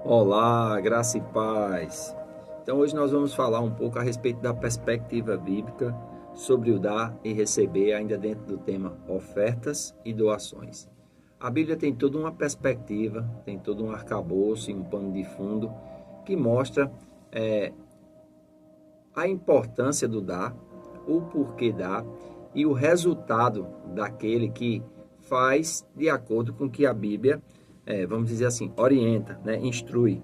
Olá, graça e paz. Então, hoje nós vamos falar um pouco a respeito da perspectiva bíblica sobre o dar e receber, ainda dentro do tema ofertas e doações. A Bíblia tem toda uma perspectiva, tem todo um arcabouço e um pano de fundo que mostra a importância do dar, o porquê dar e o resultado daquele que faz de acordo com que a Bíblia, vamos dizer assim, orienta, né, instrui.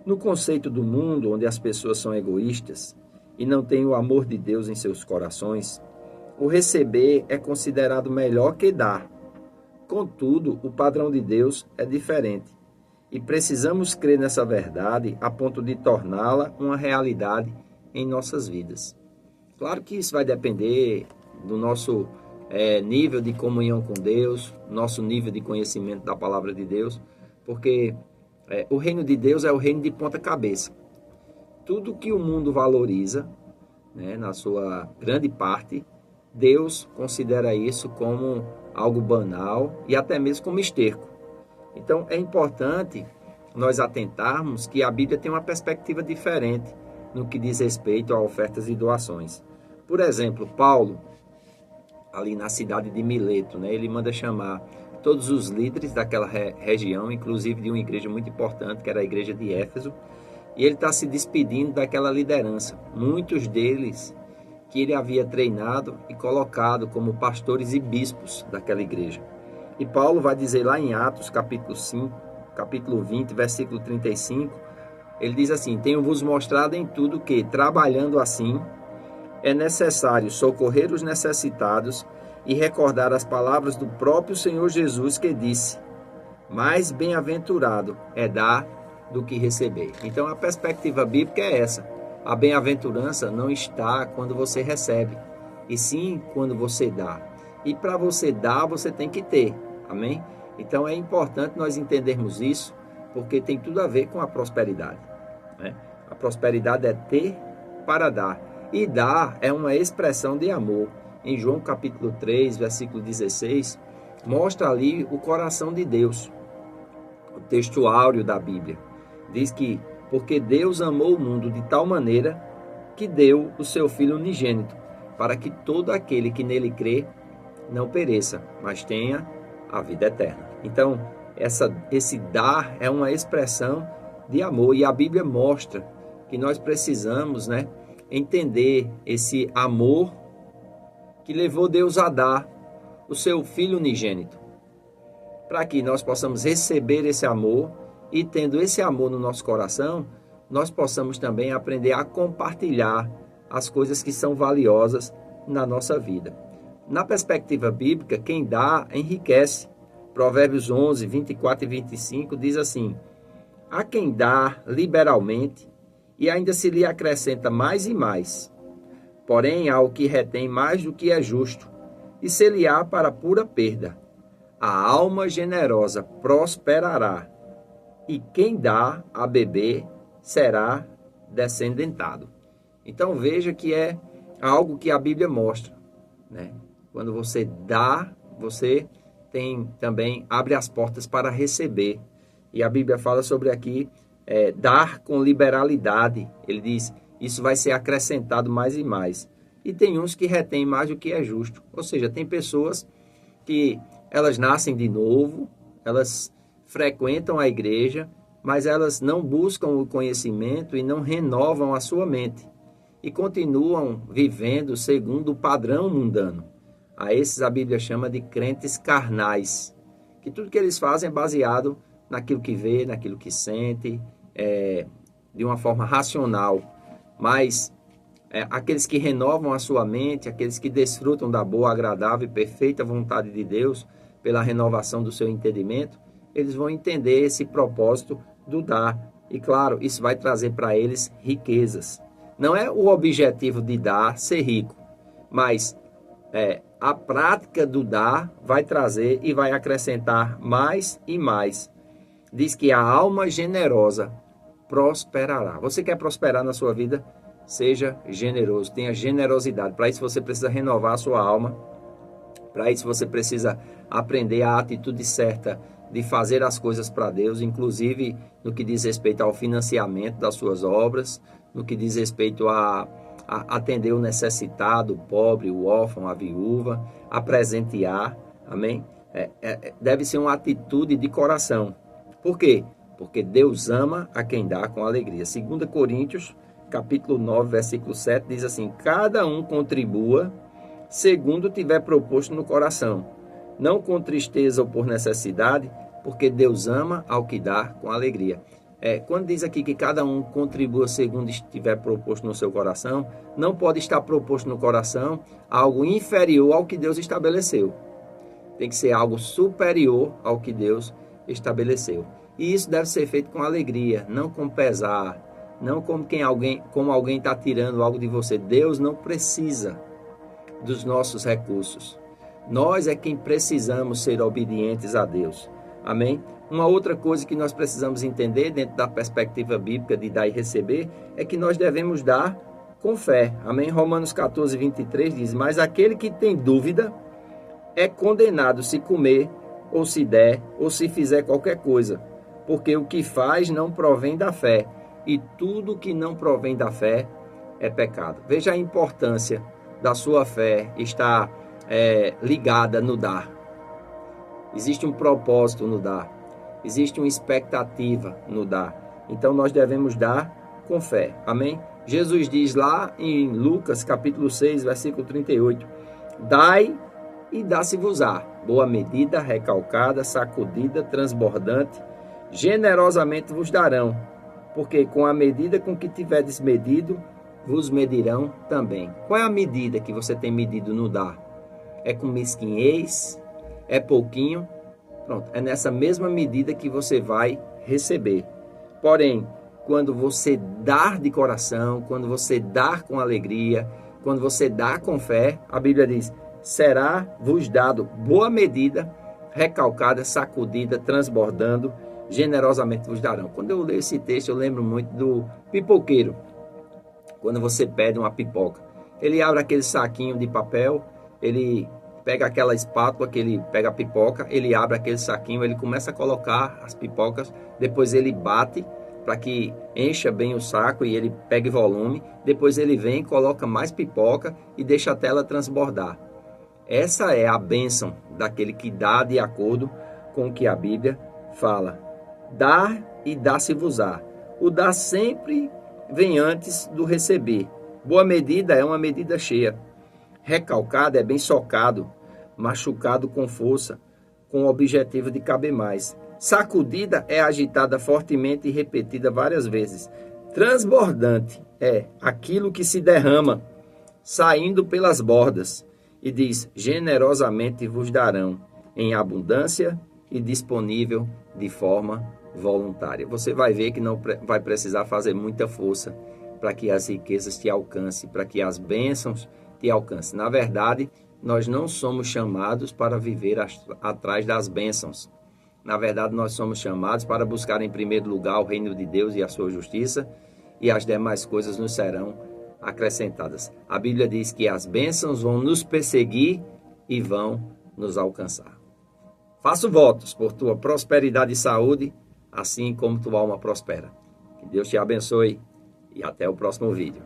No conceito do mundo, onde as pessoas são egoístas e não têm o amor de Deus em seus corações, o receber é considerado melhor que dar. Contudo, o padrão de Deus é diferente e precisamos crer nessa verdade a ponto de torná-la uma realidade em nossas vidas. Claro que isso vai depender do nosso nível de comunhão com Deus, nosso nível de conhecimento da palavra de Deus, porque o reino de Deus é o reino de ponta cabeça. Tudo que o mundo valoriza, né, na sua grande parte, Deus considera isso como algo banal e até mesmo como esterco. Então é importante nós atentarmos que a Bíblia tem uma perspectiva diferente no que diz respeito a ofertas e doações. Por exemplo, Paulo, ali na cidade de Mileto, né, ele manda chamar todos os líderes daquela região, inclusive de uma igreja muito importante, que era a igreja de Éfeso, e ele está se despedindo daquela liderança. Muitos deles que ele havia treinado e colocado como pastores e bispos daquela igreja. E Paulo vai dizer lá em Atos, capítulo 5, capítulo 20, versículo 35, ele diz assim: tenho-vos mostrado em tudo que, trabalhando assim, é necessário socorrer os necessitados e recordar as palavras do próprio Senhor Jesus, que disse: mais bem-aventurado é dar do que receber. Então a perspectiva bíblica é essa. A bem-aventurança não está quando você recebe, e sim quando você dá. E para você dar, você tem que ter. Amém? Então é importante nós entendermos isso, porque tem tudo a ver com a prosperidade, né? A prosperidade é ter para dar. E dar é uma expressão de amor. Em João capítulo 3, versículo 16, mostra ali o coração de Deus. O texto áureo da Bíblia diz que porque Deus amou o mundo de tal maneira que deu o seu Filho unigênito, para que todo aquele que nele crê não pereça, mas tenha a vida eterna. Então, esse dar é uma expressão de amor, e a Bíblia mostra que nós precisamos, né, entender esse amor que levou Deus a dar o seu Filho unigênito, para que nós possamos receber esse amor e, tendo esse amor no nosso coração, nós possamos também aprender a compartilhar as coisas que são valiosas na nossa vida. Na perspectiva bíblica, quem dá enriquece. Provérbios 11, 24 e 25 diz assim: há quem dá liberalmente e ainda se lhe acrescenta mais e mais. Porém, há o que retém mais do que é justo, e se lhe há para pura perda. A alma generosa prosperará, e quem dá a beber será descendentado. Então veja que é algo que a Bíblia mostra, né? Quando você dá, você tem também, abre as portas para receber. E a Bíblia fala sobre aqui, dar com liberalidade. Ele diz, isso vai ser acrescentado mais e mais. E tem uns que retêm mais do que é justo. Ou seja, tem pessoas que elas nascem de novo, elas frequentam a igreja, mas elas não buscam o conhecimento e não renovam a sua mente. E continuam vivendo segundo o padrão mundano. A esses a Bíblia chama de crentes carnais, que tudo que eles fazem é baseado naquilo que vê, naquilo que sente, de uma forma racional. Mas aqueles que renovam a sua mente, aqueles que desfrutam da boa, agradável e perfeita vontade de Deus, pela renovação do seu entendimento, eles vão entender esse propósito do dar. E claro, isso vai trazer para eles riquezas. Não é o objetivo de dar ser rico, mas a prática do dar vai trazer e vai acrescentar mais e mais. Diz que a alma generosa prosperará. Você quer prosperar na sua vida? Seja generoso, tenha generosidade. Para isso você precisa renovar a sua alma. Para isso você precisa aprender a atitude certa de fazer as coisas para Deus, inclusive no que diz respeito ao financiamento das suas obras, no que diz respeito a atender o necessitado, o pobre, o órfão, a viúva, a presentear, amém? Deve ser uma atitude de coração. Por quê? Porque Deus ama a quem dá com alegria. 2 Coríntios, capítulo 9, versículo 7, diz assim: cada um contribua segundo tiver proposto no coração, não com tristeza ou por necessidade, porque Deus ama ao que dá com alegria. Quando diz aqui que cada um contribua segundo estiver proposto no seu coração, não pode estar proposto no coração algo inferior ao que Deus estabeleceu. Tem que ser algo superior ao que Deus estabeleceu. E isso deve ser feito com alegria, não com pesar, não como alguém está tirando algo de você. Deus não precisa dos nossos recursos. Nós é quem precisamos ser obedientes a Deus. Amém? Uma outra coisa que nós precisamos entender dentro da perspectiva bíblica de dar e receber é que nós devemos dar com fé. Amém? Romanos 14, 23 diz: mas aquele que tem dúvida é condenado se comer, ou se der, ou se fizer qualquer coisa, porque o que faz não provém da fé, e tudo que não provém da fé é pecado. Veja a importância da sua fé estar ligada no dar. Existe um propósito no dar, existe uma expectativa no dar. Então nós devemos dar com fé. Amém? Jesus diz lá em Lucas capítulo 6, versículo 38: dai e dá-se-vos-á, boa medida, recalcada, sacudida, transbordante, generosamente vos darão, porque com a medida com que tiverdes medido, vos medirão também. Qual é a medida que você tem medido no dar? É com mesquinhez? É pouquinho? Pronto, é nessa mesma medida que você vai receber. Porém, quando você dar de coração, quando você dar com alegria, quando você dá com fé, a Bíblia diz: será-vos dado boa medida, recalcada, sacudida, transbordando, generosamente vos darão. Quando eu leio esse texto, eu lembro muito do pipoqueiro. Quando você pede uma pipoca, ele abre aquele saquinho de papel, ele pega aquela espátula que ele pega a pipoca, ele abre aquele saquinho, ele começa a colocar as pipocas, depois ele bate para que encha bem o saco e ele pegue volume, depois ele vem, coloca mais pipoca e deixa a tela transbordar. Essa é a bênção daquele que dá de acordo com o que a Bíblia fala. Dar e dá-se-vos-á. O dar sempre vem antes do receber. Boa medida é uma medida cheia. Recalcado é bem socado, machucado com força, com o objetivo de caber mais. Sacudida é agitada fortemente e repetida várias vezes. Transbordante é aquilo que se derrama, saindo pelas bordas. E diz: generosamente vos darão, em abundância e disponível de forma voluntária. Você vai ver que não vai precisar fazer muita força para que as riquezas te alcancem, para que as bênçãos te alcancem. Na verdade, nós não somos chamados para viver atrás das bênçãos. Na verdade, nós somos chamados para buscar em primeiro lugar o reino de Deus e a sua justiça, e as demais coisas nos serão acrescentadas. A Bíblia diz que as bênçãos vão nos perseguir e vão nos alcançar. Faço votos por tua prosperidade e saúde, assim como tua alma prospera. Que Deus te abençoe e até o próximo vídeo.